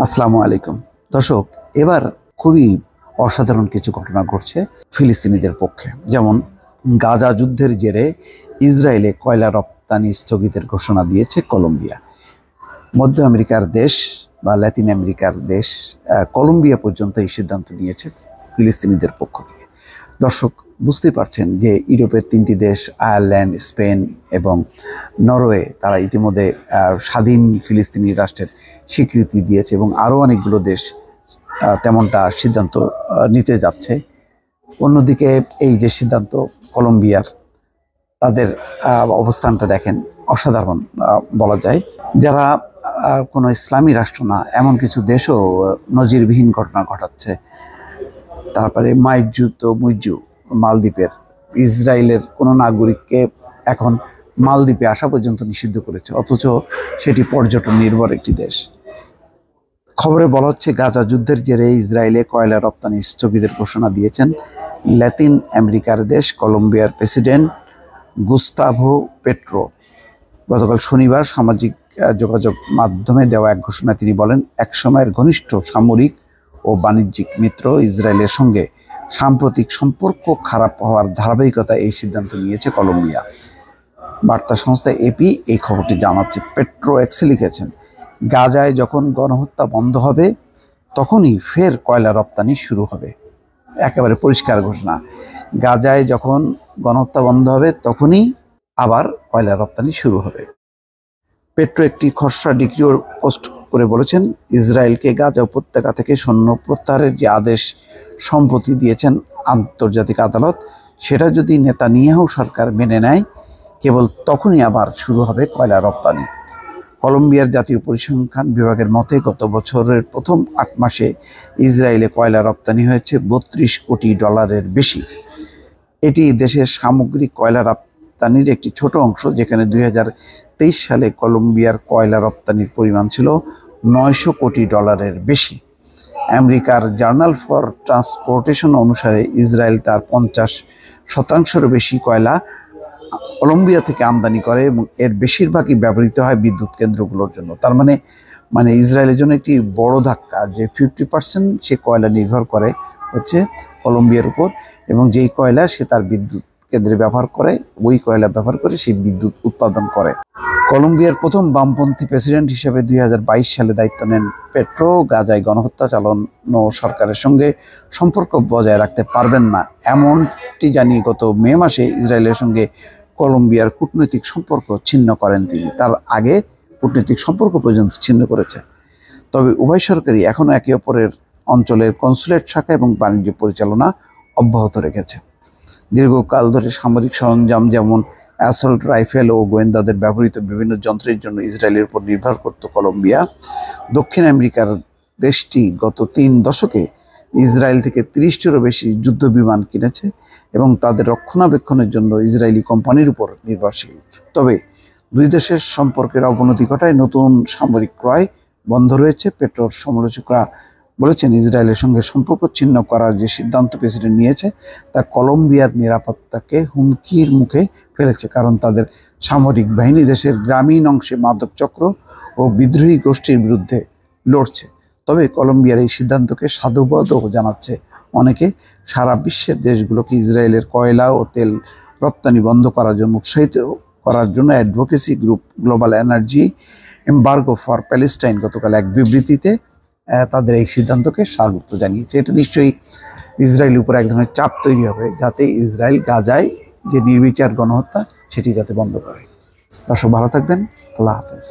আসসালামু আলাইকুম দর্শক, এবার খুবই অসাধারণ কিছু ঘটনা ঘটছে ফিলিস্তিনিদের পক্ষে। যেমন গাজা যুদ্ধের জেরে ইসরায়েলে কয়লা রপ্তানি স্থগিতের ঘোষণা দিয়েছে কলম্বিয়া। মধ্য আমেরিকার দেশ বা ল্যাতিন আমেরিকার দেশ কলম্বিয়া পর্যন্ত এই সিদ্ধান্ত নিয়েছে ফিলিস্তিনিদের পক্ষ থেকে। দর্শক বুঝতেই পারছেন যে ইউরোপের তিনটি দেশ আয়ারল্যান্ড, স্পেন এবং নরওয়ে তারা ইতিমধ্যে স্বাধীন ফিলিস্তিনি রাষ্ট্রের স্বীকৃতি দিয়েছে এবং আরও অনেকগুলো দেশ তেমনটা সিদ্ধান্ত নিতে যাচ্ছে। অন্যদিকে এই যে সিদ্ধান্ত কলম্বিয়ার, তাদের অবস্থানটা দেখেন অসাধারণ বলা যায়। যারা কোনো ইসলামী রাষ্ট্র না এমন কিছু দেশও নজিরবিহীন ঘটনা ঘটাচ্ছে। তারপরে মুইজ্জু মালদ্বীপের ইসরায়েলের কোনো নাগরিককে এখন মালদ্বীপে আসা পর্যন্ত নিষিদ্ধ করেছে, অথচ সেটি পর্যটন নির্ভর একটি দেশ। খবরে বলা হচ্ছে গাজা যুদ্ধের জেরে ইসরায়েলে কয়লা রপ্তানি স্থগিতের ঘোষণা দিয়েছেন ল্যাতিন আমেরিকার দেশ কলম্বিয়ার প্রেসিডেন্ট গুস্তাভো পেট্রো। গতকাল শনিবার সামাজিক যোগাযোগ মাধ্যমে দেওয়া এক ঘোষণায় তিনি বলেন, একসময়ের ঘনিষ্ঠ সামরিক ও বাণিজ্যিক মিত্র ইসরায়েলের সঙ্গে সাম্প্রতিক সম্পর্ক খারাপ হওয়ার ধারাবাহিকতা এই সিদ্ধান্ত নিয়েছে কলম্বিয়া। বার্তা সংস্থা এপি এই খবরটি জানাচ্ছে। পেট্রো এক্সে লিখেছেন, গাজায় যখন গণহত্যা বন্ধ হবে তখনই ফের কয়লা রপ্তানি শুরু হবে। একেবারে পরিষ্কার ঘোষণা, গাজায় যখন গণহত্যা বন্ধ হবে তখনই আবার কয়লা রপ্তানি শুরু হবে। পেট্রো একটি খসড়া ডিক্রিও পোস্ট করে বলেছেন, ইসরায়েলকে গাজা উপত্যকা থেকে সৈন্য প্রত্যাহারের যে আদেশ সম্প্রতি দিয়েছেন আন্তর্জাতিক আদালত, সেটা যদি নেতানিয়াহু সরকার মেনে নেয় কেবল তখনই আবার শুরু হবে কয়লা রপ্তানি। কলম্বিয়ার জাতীয় পরিসংখ্যান বিভাগের মতে গত বছরের প্রথম 8 মাসে ইসরায়েলে কয়লা রপ্তানি হয়েছে $32 কোটি বেশি। এটি দেশের সামগ্রিক কয়লা রপ্তানির একটি ছোট অংশ, যেখানে 2023 সালে কলম্বিয়ার কয়লা রপ্তানির পরিমাণ ছিল $900 কোটি বেশি। আমেরিকার জার্নাল ফর ট্রান্সপোর্টেশন অনুসারে ইসরায়েল তার 50% বেশি কয়লা কলম্বিয়া থেকে আমদানি করে এবং এর বেশিরভাগই ব্যবহৃত হয় বিদ্যুৎ কেন্দ্রগুলোর জন্য। তার মানে ইসরায়েলের জন্য একটি বড় ধাক্কা যে 50% সে কয়লা নির্ভর করে হচ্ছে কলম্বিয়ার উপর, এবং যেই কয়লা সে তার বিদ্যুৎ কেন্দ্রে ব্যবহার করে, ওই কয়লা ব্যবহার করে সে বিদ্যুৎ উৎপাদন করে। কলম্বিয়ার প্রথম বামপন্থী প্রেসিডেন্ট হিসেবে 2022 সালে দায়িত্ব নেন পেট্রো। গাজায় গণহত্যা চালানো সরকারের সঙ্গে সম্পর্ক বজায় রাখতে পারবেন না এমনটি জানিয়ে গত মে মাসে ইসরায়েলের সঙ্গে কলম্বিয়ার কূটনৈতিক সম্পর্ক ছিন্ন করেন তিনি। তার আগে কূটনৈতিক সম্পর্ক পর্যন্ত ছিন্ন করেছে। তবে উভয় সরকারই এখনও একে অপরের অঞ্চলের কনসুলেট শাখা এবং বাণিজ্য পরিচালনা অব্যাহত রেখেছে। দীর্ঘকাল ধরে সামরিক সরঞ্জাম যেমন অ্যাসল্ট রাইফেল ও গোয়েন্দাদের ব্যবহৃত বিভিন্ন যন্ত্রের জন্য ইসরায়েলের উপর নির্ভর করত কলম্বিয়া। দক্ষিণ আমেরিকার দেশটি গত 3 দশকে ইসরায়েল থেকে 30টিরও বেশি যুদ্ধ বিমান কিনেছে এবং তাদের রক্ষণাবেক্ষণের জন্য ইসরায়েলি কোম্পানির উপর নির্ভরশীল। তবে দুই দেশের সম্পর্কের অবনতি ঘটায় নতুন সামরিক ক্রয় বন্ধ রয়েছে। পেট্রোর সমালোচকরা বলেছেন, ইসরায়েলের সঙ্গে সম্পর্ক ছিন্ন করার যে সিদ্ধান্ত প্রেসিডেন্ট নিয়েছে তা কলম্বিয়ার নিরাপত্তাকে হুমকির মুখে ফেলেছে, কারণ তাদের সামরিক বাহিনী দেশের গ্রামীণ অংশে মাদক চক্র ও বিদ্রোহী গোষ্ঠীর বিরুদ্ধে লড়ছে। তবে কলম্বিয়ার এই সিদ্ধান্তকে সাধুবাদও জানাচ্ছে অনেকে। সারা বিশ্বের দেশগুলোকে ইসরায়েলের কয়লা ও তেল রপ্তানি বন্ধ করার জন্য উৎসাহিত করার জন্য advocacy group global energy embargo for Palestine গতকাল এক বিবৃতিতে তাদের এই সিদ্ধান্তকে স্বাগত জানিয়েছে। এটা নিশ্চয়ই ইসরায়েলের উপর এক ধরনের চাপ তৈরি হবে, যাতে ইসরায়েল গাজায় যে নির্বিচার গণহত্যা সেটি যাতে বন্ধ করে। দর্শক ভালো থাকবেন, আল্লাহ হাফেজ।